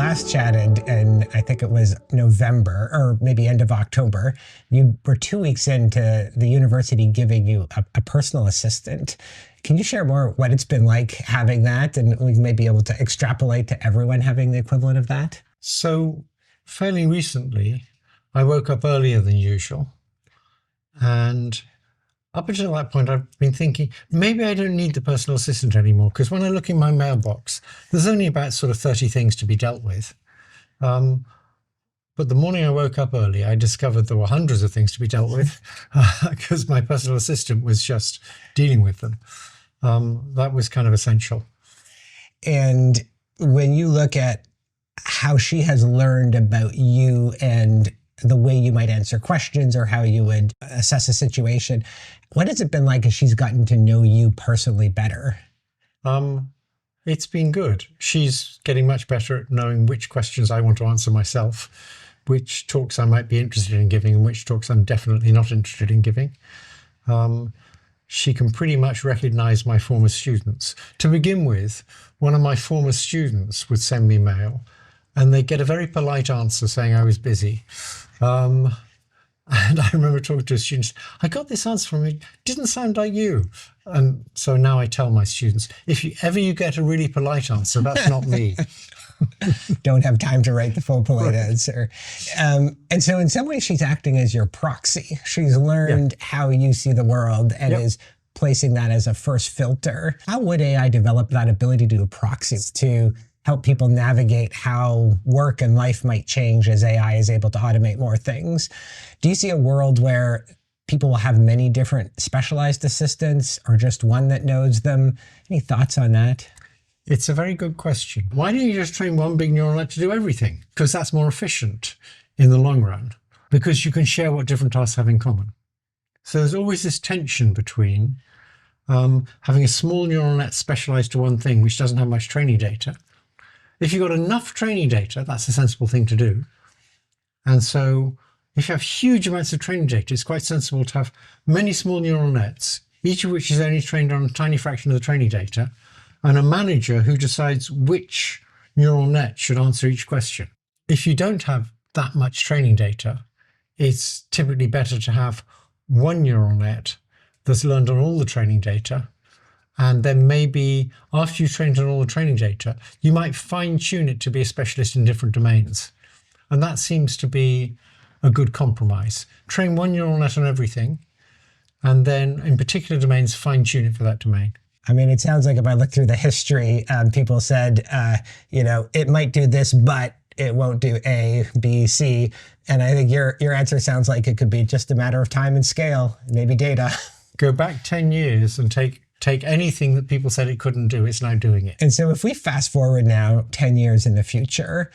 last chatted, and I think it was November or maybe end of October, you were 2 weeks into the university giving you a personal assistant. Can you share more what it's been like having that, and we may be able to extrapolate to everyone having the equivalent of that? So fairly recently, I woke up earlier than usual, and up until that point, I've been thinking, maybe I don't need the personal assistant anymore, because when I look in my mailbox, there's only about sort of 30 things to be dealt with. But the morning I woke up early, I discovered there were hundreds of things to be dealt with, because my personal assistant was just dealing with them. That was kind of essential. And when you look at how she has learned about you and the way you might answer questions or how you would assess a situation, what has it been like as she's gotten to know you personally better? It's been good. She's getting much better at knowing which questions I want to answer myself, which talks I might be interested in giving, and which talks I'm definitely not interested in giving. She can pretty much recognize my former students. To begin with, one of my former students would send me mail, and they'd get a very polite answer saying I was busy. And I remember talking to a student, I got this answer from you, didn't sound like you. And so now I tell my students, if you get a really polite answer, that's not me. Don't have time to write the full polite answer. And so in some ways she's acting as your proxy. She's learned how you see the world and is placing that as a first filter. How would AI develop that ability to do proxies to help people navigate how work and life might change as AI is able to automate more things? Do you see a world where people will have many different specialized assistants or just one that knows them? Any thoughts on that? It's a very good question. Why don't you just train one big neural net to do everything? Because that's more efficient in the long run, because you can share what different tasks have in common. So there's always this tension between having a small neural net specialized to one thing, which doesn't have much training data. If you've got enough training data, that's a sensible thing to do. And so if you have huge amounts of training data, it's quite sensible to have many small neural nets, each of which is only trained on a tiny fraction of the training data, and a manager who decides which neural net should answer each question. If you don't have that much training data, it's typically better to have one neural net that's learned on all the training data. And then maybe after you've trained on all the training data, you might fine-tune it to be a specialist in different domains. And that seems to be a good compromise. Train one neural net on everything, and then in particular domains, fine-tune it for that domain. I mean, it sounds like if I look through the history, people said, it might do this, but it won't do A, B, C. And I think your answer sounds like it could be just a matter of time and scale, maybe data. Go back 10 years and take anything that people said it couldn't do, it's now doing it. And so if we fast forward now 10 years in the future,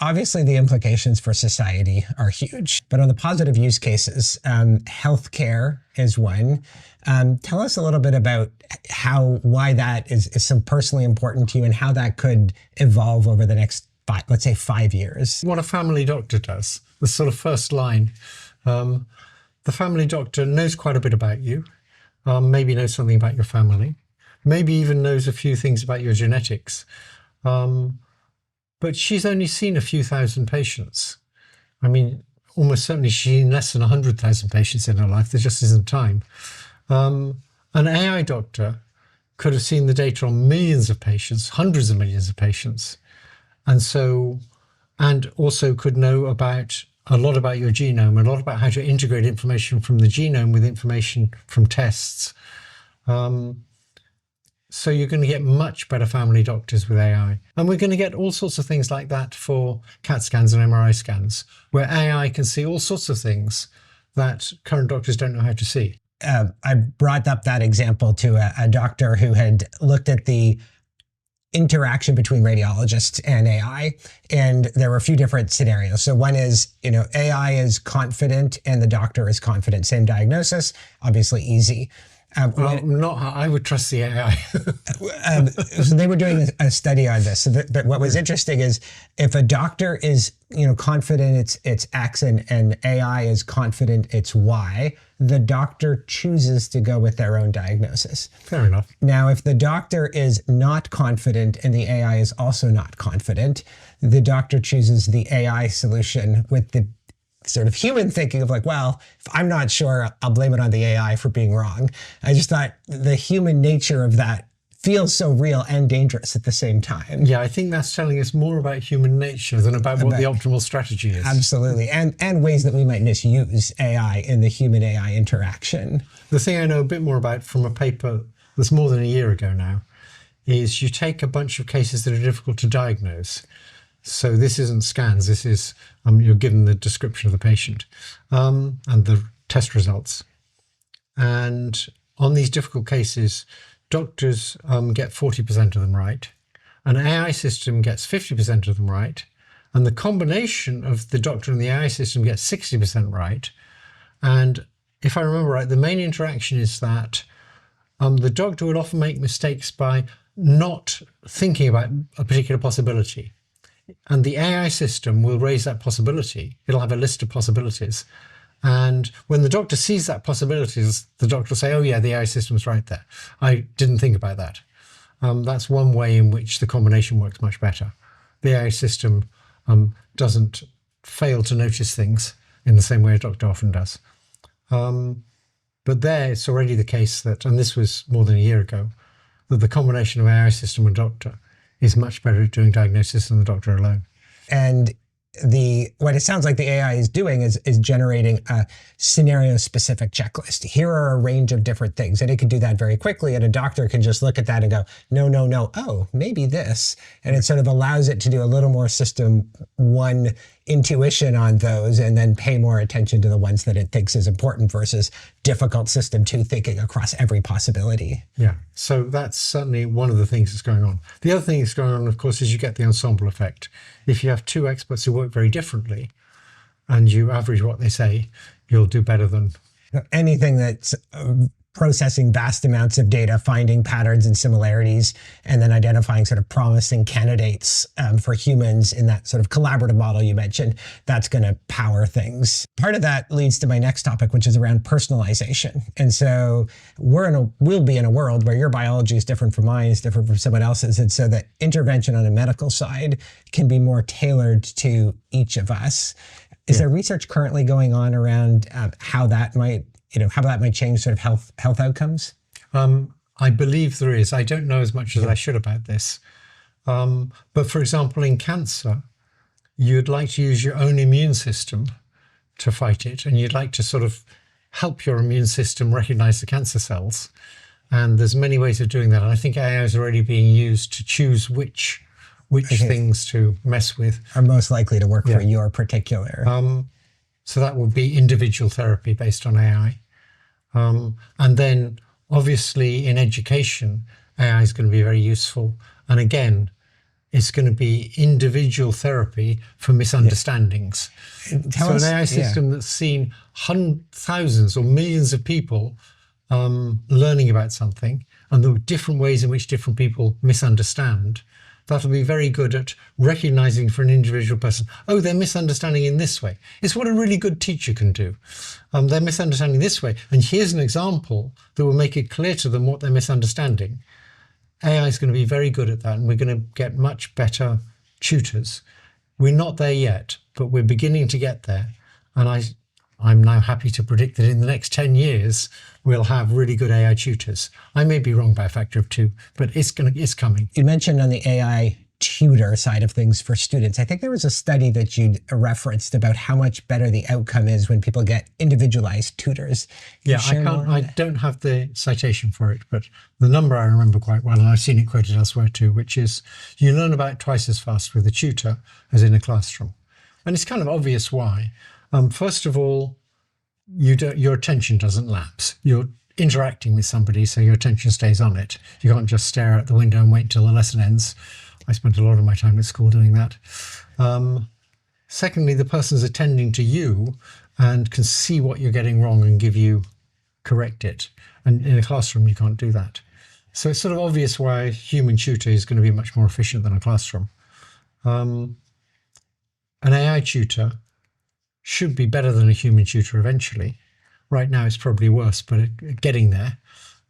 obviously the implications for society are huge. But on the positive use cases, healthcare is one. Tell us a little bit about why that is so personally important to you and how that could evolve over the next, let's say 5 years. What a family doctor does, the sort of first line. The family doctor knows quite a bit about you. Maybe knows something about your family, maybe even knows a few things about your genetics. But she's only seen a few thousand patients. I mean, almost certainly she's seen less than 100,000 patients in her life. There just isn't time. An AI doctor could have seen the data on millions of patients, hundreds of millions of patients. And also could know a lot about your genome, a lot about how to integrate information from the genome with information from tests. So you're going to get much better family doctors with AI. And we're going to get all sorts of things like that for CAT scans and MRI scans, where AI can see all sorts of things that current doctors don't know how to see. I brought up that example to a doctor who had looked at the interaction between radiologists and AI. And there were a few different scenarios. So one is, AI is confident and the doctor is confident. Same diagnosis, obviously easy. I would trust the AI. So they were doing a study on this. But what was interesting is if a doctor is confident it's X and AI is confident it's Y, the doctor chooses to go with their own diagnosis. Fair enough. Now, if the doctor is not confident and the AI is also not confident, the doctor chooses the AI solution with the sort of human thinking of like, well, if I'm not sure, I'll blame it on the AI for being wrong. I just thought the human nature of that feels so real and dangerous at the same time. Yeah, I think that's telling us more about human nature than about what the optimal strategy is. Absolutely. And ways that we might misuse AI in the human-AI interaction. The thing I know a bit more about from a paper that's more than a year ago now is you take a bunch of cases that are difficult to diagnose. So this isn't scans, this is, you're given the description of the patient and the test results. And on these difficult cases, doctors get 40% of them right. An AI system gets 50% of them right. And the combination of the doctor and the AI system gets 60% right. And if I remember right, the main interaction is that the doctor will often make mistakes by not thinking about a particular possibility. And the AI system will raise that possibility. It'll have a list of possibilities. And when the doctor sees that possibilities, the doctor will say, oh yeah, the AI system's right there. I didn't think about that. That's one way in which the combination works much better. The AI system doesn't fail to notice things in the same way a doctor often does. But there it's already the case that, and this was more than a year ago, that the combination of AI system and doctor is much better at doing diagnosis than the doctor alone. And what it sounds like the AI is doing is generating a scenario-specific checklist. Here are a range of different things, and it can do that very quickly, and a doctor can just look at that and go, no, no, no, oh, maybe this. And it sort of allows it to do a little more system one intuition on those and then pay more attention to the ones that it thinks is important versus difficult system two thinking across every possibility. Yeah, so that's certainly one of the things that's going on. The other thing that's going on, of course, is you get the ensemble effect. If you have two experts who work very differently and you average what they say, you'll do better than... Anything that's processing vast amounts of data, finding patterns and similarities, and then identifying sort of promising candidates for humans in that sort of collaborative model you mentioned, that's going to power things. Part of that leads to my next topic, which is around personalization. And so we'll be in a world where your biology is different from mine, is different from someone else's. And so the intervention on the medical side can be more tailored to each of us. Is there research currently going on around how that might change sort of health outcomes? I believe there is. I don't know as much as I should about this. But for example, in cancer, you'd like to use your own immune system to fight it, and you'd like to sort of help your immune system recognize the cancer cells. And there's many ways of doing that. And I think AI is already being used to choose which things to mess with. Are most likely to work for your particular... So that would be individual therapy based on AI. And then obviously in education, AI is going to be very useful. And again, it's going to be individual therapy for misunderstandings. So an AI system that's seen thousands or millions of people learning about something, and the different ways in which different people misunderstand, that'll be very good at recognizing for an individual person, oh, they're misunderstanding in this way. It's what a really good teacher can do. They're misunderstanding this way. And here's an example that will make it clear to them what they're misunderstanding. AI is going to be very good at that, and we're going to get much better tutors. We're not there yet, but we're beginning to get there. And I'm now happy to predict that in the next 10 years, we'll have really good AI tutors. I may be wrong by a factor of 2, but it's coming. You mentioned on the AI tutor side of things for students, I think there was a study that you'd referenced about how much better the outcome is when people get individualized tutors. I don't have the citation for it, but the number I remember quite well, and I've seen it quoted elsewhere too, which is you learn about twice as fast with a tutor as in a classroom. And it's kind of obvious why. First of all, your attention doesn't lapse. You're interacting with somebody, so your attention stays on it. You can't just stare out the window and wait until the lesson ends. I spent a lot of my time at school doing that. Secondly, the person's attending to you and can see what you're getting wrong and correct it. And in a classroom, you can't do that. So it's sort of obvious why a human tutor is going to be much more efficient than a classroom. An AI tutor should be better than a human tutor eventually, Right now, it's probably worse, but getting there.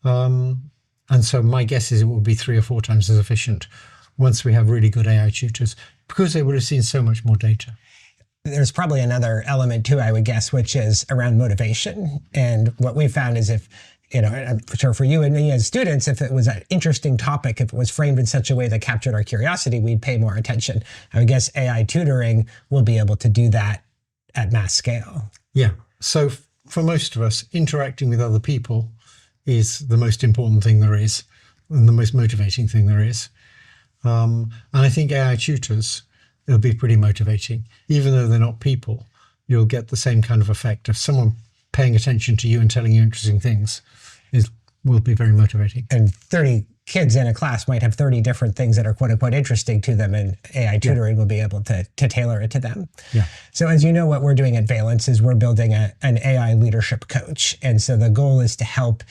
And so my guess is it will be 3 or 4 times as efficient once we have really good AI tutors, because they would have seen so much more data. There's probably another element too, I would guess, which is around motivation. And what we found is if, I'm sure for you and me as students, if it was an interesting topic, if it was framed in such a way that captured our curiosity, we'd pay more attention. I would guess AI tutoring will be able to do that at mass scale. Yeah. So for most of us, interacting with other people is the most important thing there is and the most motivating thing there is. And I think AI tutors, it'll be pretty motivating. Even though they're not people, you'll get the same kind of effect of someone paying attention to you and telling you interesting things will be very motivating. And 30 kids in a class might have 30 different things that are quote unquote interesting to them, and AI tutoring will be able to tailor it to them. Yeah. So as you know, what we're doing at Valence is we're building an AI leadership coach. And so the goal is to help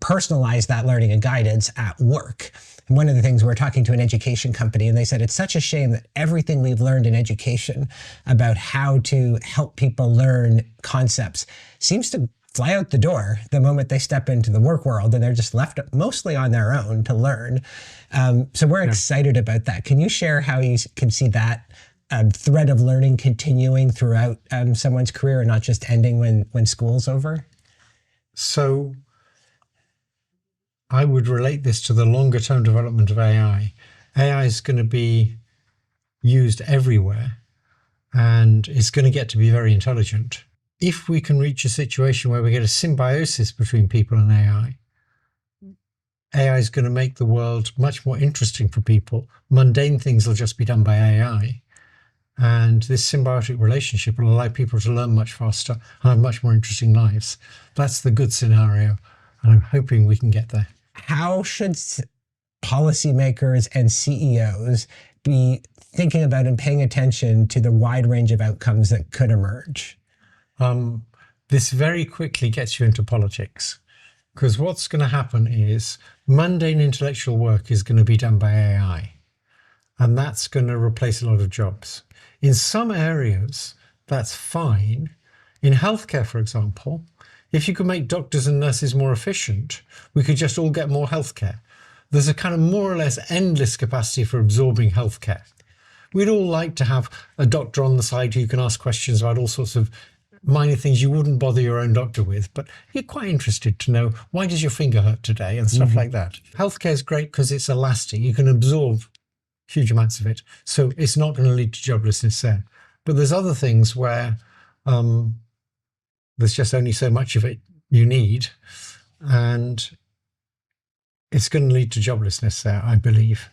personalize that learning and guidance at work. And one of the things, we're talking to an education company, and they said it's such a shame that everything we've learned in education about how to help people learn concepts seems to fly out the door the moment they step into the work world, and they're just left mostly on their own to learn. So we're excited about that. Can you share how you can see that thread of learning continuing throughout someone's career and not just ending when school's over? So I would relate this to the longer term development of AI. AI is going to be used everywhere, and it's going to get to be very intelligent. If we can reach a situation where we get a symbiosis between people and AI is going to make the world much more interesting for people. Mundane things will just be done by AI. And this symbiotic relationship will allow people to learn much faster and have much more interesting lives. That's the good scenario, and I'm hoping we can get there. How should policymakers and CEOs be thinking about and paying attention to the wide range of outcomes that could emerge? This very quickly gets you into politics, because what's going to happen is mundane intellectual work is going to be done by AI, and that's going to replace a lot of jobs. In some areas, that's fine. In healthcare, for example, if you could make doctors and nurses more efficient, we could just all get more healthcare. There's a kind of more or less endless capacity for absorbing healthcare. We'd all like to have a doctor on the side who you can ask questions about all sorts of minor things you wouldn't bother your own doctor with, but you're quite interested to know, why does your finger hurt today, and stuff like that. Healthcare is great because it's elastic. You can absorb huge amounts of it. So it's not going to lead to joblessness there. But there's other things where there's just only so much of it you need, and it's going to lead to joblessness there, I believe.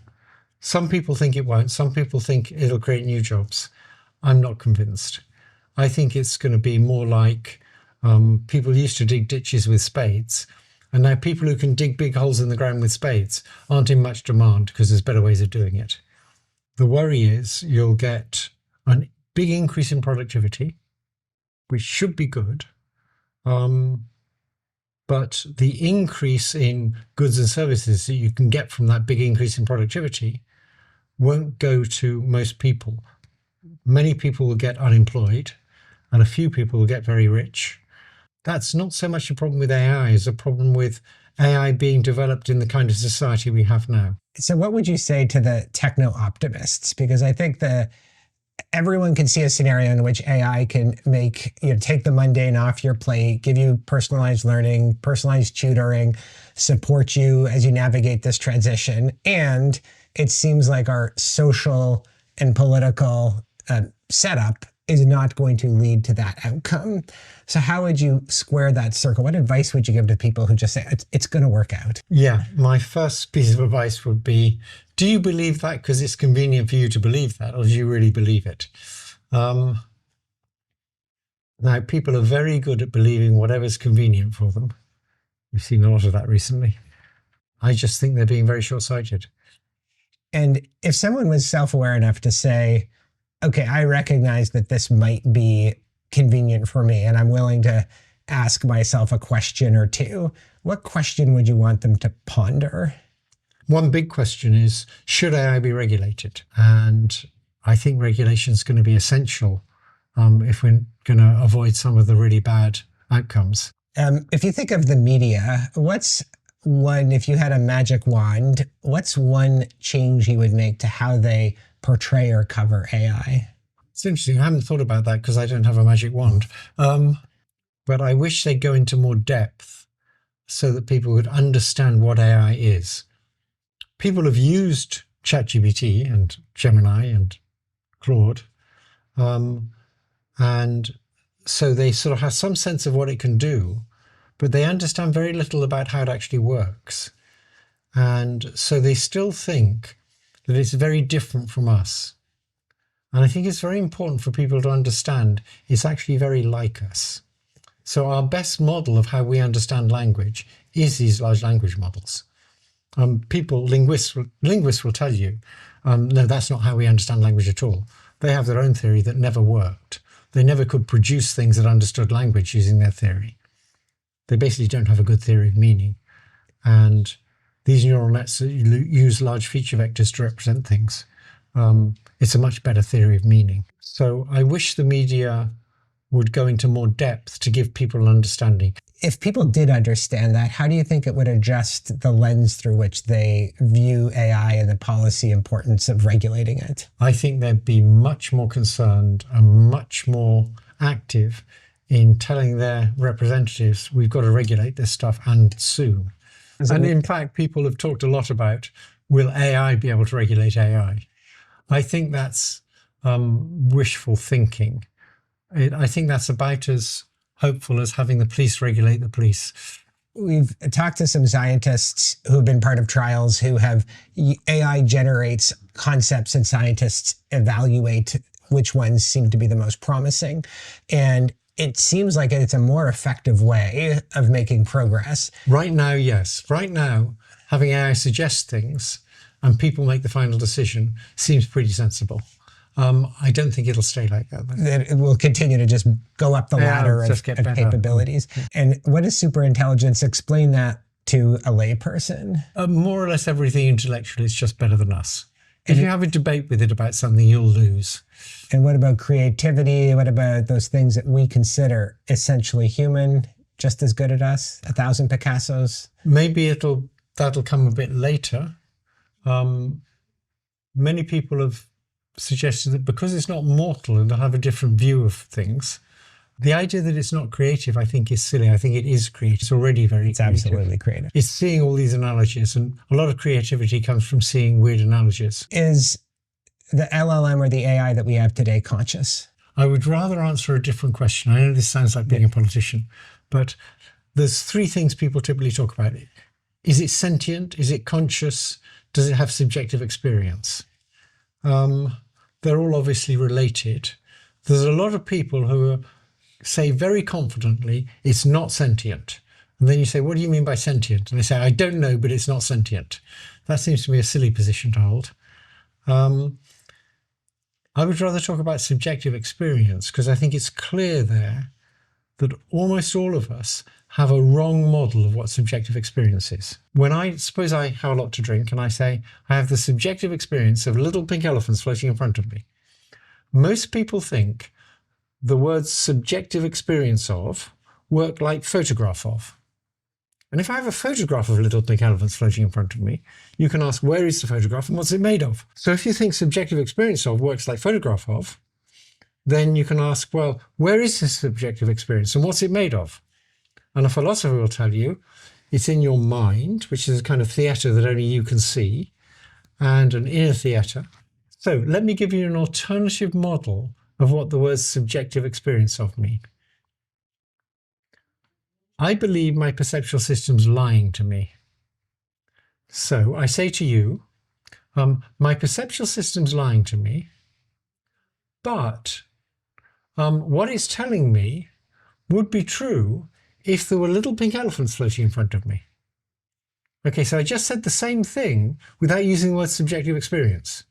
Some people think it won't. Some people think it'll create new jobs. I'm not convinced. I think it's going to be more like people used to dig ditches with spades, and now people who can dig big holes in the ground with spades aren't in much demand because there's better ways of doing it. The worry is you'll get a big increase in productivity, which should be good, but the increase in goods and services that you can get from that big increase in productivity won't go to most people. Many people will get unemployed, and a few people will get very rich. That's not so much a problem with AI as a problem with AI being developed in the kind of society we have now. So what would you say to the techno-optimists? Because I think everyone can see a scenario in which AI can take the mundane off your plate, give you personalized learning, personalized tutoring, support you as you navigate this transition. And it seems like our social and political setup is not going to lead to that outcome. So how would you square that circle? What advice would you give to people who just say, it's going to work out? Yeah, my first piece of advice would be, do you believe that because it's convenient for you to believe that, or do you really believe it? Now, people are very good at believing whatever's convenient for them. We've seen a lot of that recently. I just think they're being very short-sighted. And if someone was self-aware enough to say, okay, I recognize that this might be convenient for me, and I'm willing to ask myself a question or two, what question would you want them to ponder? One big question is, should AI be regulated? And I think regulation is going to be essential if we're going to avoid some of the really bad outcomes. If you think of the media, if you had a magic wand, what's one change you would make to how they portray or cover AI? It's interesting. I haven't thought about that because I don't have a magic wand. But I wish they'd go into more depth so that people would understand what AI is. People have used ChatGPT and Gemini and Claude. And so they sort of have some sense of what it can do, but they understand very little about how it actually works. And so they still think that it's very different from us. And I think it's very important for people to understand it's actually very like us. So our best model of how we understand language is these large language models. Linguists will tell you, no, that's not how we understand language at all. They have their own theory that never worked. They never could produce things that understood language using their theory. They basically don't have a good theory of meaning. And these neural nets use large feature vectors to represent things. It's a much better theory of meaning. So I wish the media would go into more depth to give people an understanding. If people did understand that, how do you think it would adjust the lens through which they view AI and the policy importance of regulating it? I think they'd be much more concerned and much more active in telling their representatives, we've got to regulate this stuff and soon. And in fact, people have talked a lot about, will AI be able to regulate AI? I think that's wishful thinking. I think that's about as hopeful as having the police regulate the police. We've talked to some scientists who have been part of trials who have AI generates concepts and scientists evaluate which ones seem to be the most promising. And it seems like it's a more effective way of making progress. Right now, yes. Right now, having AI suggest things and people make the final decision seems pretty sensible. I don't think it'll stay like that. It will continue to just go up the ladder of capabilities. And what is superintelligence? Explain that to a layperson. More or less everything intellectually is just better than us. If you have a debate with it about something, you'll lose. And what about creativity? What about those things that we consider essentially human, just as good as us? 1,000 Picassos? Maybe that'll come a bit later. Many people have suggested that because it's not mortal and they'll have a different view of things. The idea that it's not creative, I think, is silly. I think it is creative. It's already very creative. It's absolutely creative. It's seeing all these analogies, and a lot of creativity comes from seeing weird analogies. Is the LLM or the AI that we have today conscious? I would rather answer a different question. I know this sounds like being a politician, but there's three things people typically talk about. Is it sentient? Is it conscious? Does it have subjective experience? They're all obviously related. There's a lot of people who say very confidently, it's not sentient. And then you say, what do you mean by sentient? And they say, I don't know, but it's not sentient. That seems to me a silly position to hold. I would rather talk about subjective experience because I think it's clear there that almost all of us have a wrong model of what subjective experience is. When I suppose I have a lot to drink and I say, I have the subjective experience of little pink elephants floating in front of me. Most people think the words subjective experience of work like photograph of. And if I have a photograph of little pink elephants floating in front of me, you can ask, where is the photograph and what's it made of? So if you think subjective experience of works like photograph of, then you can ask, well, where is this subjective experience and what's it made of? And a philosopher will tell you it's in your mind, which is a kind of theatre that only you can see, and an inner theatre. So let me give you an alternative model of what the words subjective experience of mean. I believe my perceptual system's lying to me. So I say to you, my perceptual system's lying to me, but what it's telling me would be true if there were little pink elephants floating in front of me. Okay, so I just said the same thing without using the word subjective experience.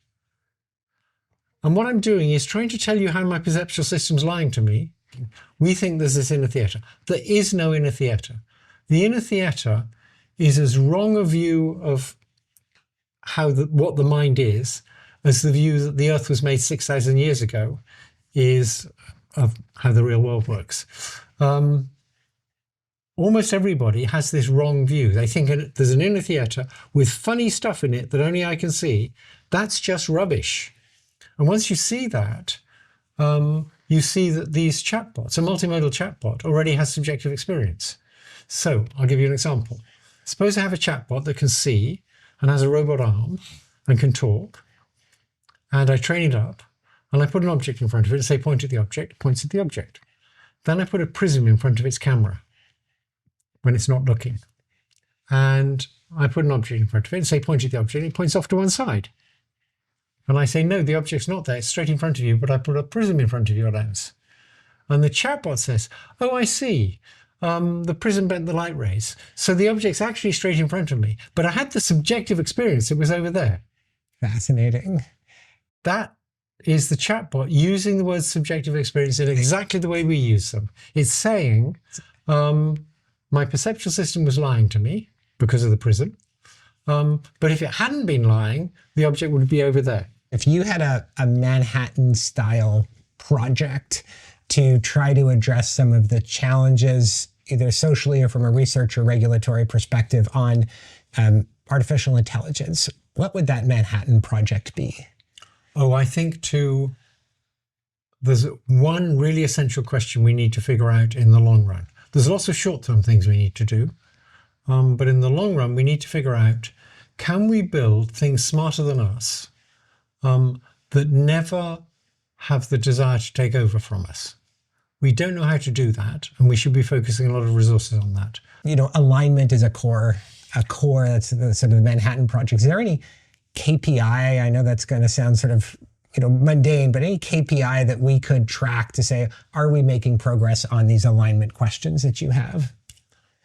And what I'm doing is trying to tell you how my perceptual system's lying to me. We think there's this inner theatre. There is no inner theatre. The inner theatre is as wrong a view of what the mind is as the view that the Earth was made 6,000 years ago is of how the real world works. almost everybody has this wrong view. They think there's an inner theatre with funny stuff in it that only I can see. That's just rubbish. And once you see that, you see that these chatbots, a multimodal chatbot, already has subjective experience. So I'll give you an example. Suppose I have a chatbot that can see and has a robot arm and can talk, and I train it up, and I put an object in front of it and say, point at the object, it points at the object. Then I put a prism in front of its camera when it's not looking. And I put an object in front of it and say, point at the object, it points off to one side. And I say, no, the object's not there, it's straight in front of you, but I put a prism in front of your lens. And the chatbot says, oh, I see. The prism bent the light rays. So the object's actually straight in front of me, but I had the subjective experience, it was over there. Fascinating. That is the chatbot using the word subjective experience in exactly the way we use them. It's saying, my perceptual system was lying to me because of the prism. But if it hadn't been lying, the object would be over there. If you had a Manhattan-style project to try to address some of the challenges, either socially or from a research or regulatory perspective on artificial intelligence, what would that Manhattan project be? Oh, I think there's one really essential question we need to figure out in the long run. There's lots of short-term things we need to do, but in the long run, we need to figure out, can we build things smarter than us that never have the desire to take over from us? We don't know how to do that, and we should be focusing a lot of resources on that. You know, alignment is a core, that's the sort of the Manhattan Project. Is there any KPI? I know that's going to sound sort of, mundane, but any KPI that we could track to say, are we making progress on these alignment questions that you have?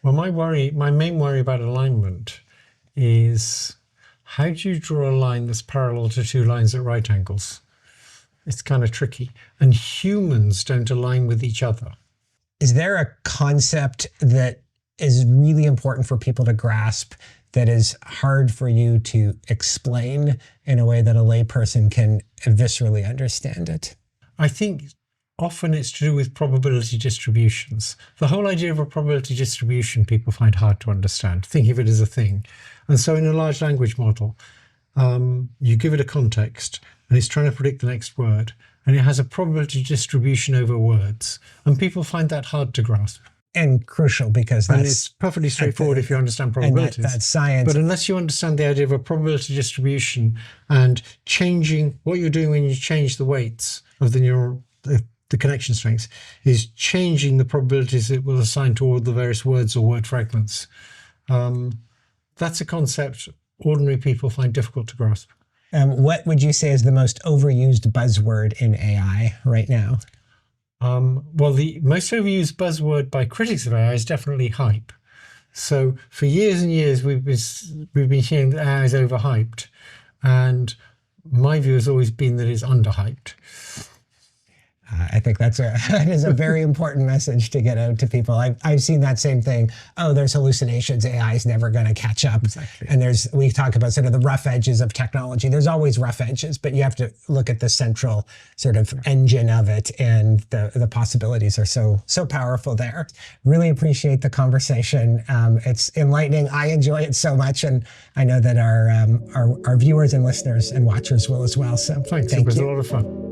Well, my main worry about alignment is, how do you draw a line that's parallel to two lines at right angles? It's kind of tricky. And humans don't align with each other. Is there a concept that is really important for people to grasp that is hard for you to explain in a way that a layperson can viscerally understand it? I think often it's to do with probability distributions. The whole idea of a probability distribution people find hard to understand, think of it as a thing. And so in a large language model, you give it a context and it's trying to predict the next word, and it has a probability distribution over words. And people find that hard to grasp. And crucial, because that's... And it's perfectly straightforward if you understand probabilities. That's science. But unless you understand the idea of a probability distribution and changing what you're doing when you change the weights of the connection strengths, is changing the probabilities it will assign to all the various words or word fragments. That's a concept ordinary people find difficult to grasp. What would you say is the most overused buzzword in AI right now? Well, the most overused buzzword by critics of AI is definitely hype. So for years and years, we've been hearing that AI is overhyped. And my view has always been that it's underhyped. I think that is a very important message to get out to people. I've seen that same thing. Oh, there's hallucinations. AI is never going to catch up. Exactly. And we talk about sort of the rough edges of technology. There's always rough edges, but you have to look at the central sort of engine of it, and the possibilities are so powerful there. Really appreciate the conversation. It's enlightening. I enjoy it so much, and I know that our viewers and listeners and watchers will as well. So thanks. Thank it was you. a lot of fun.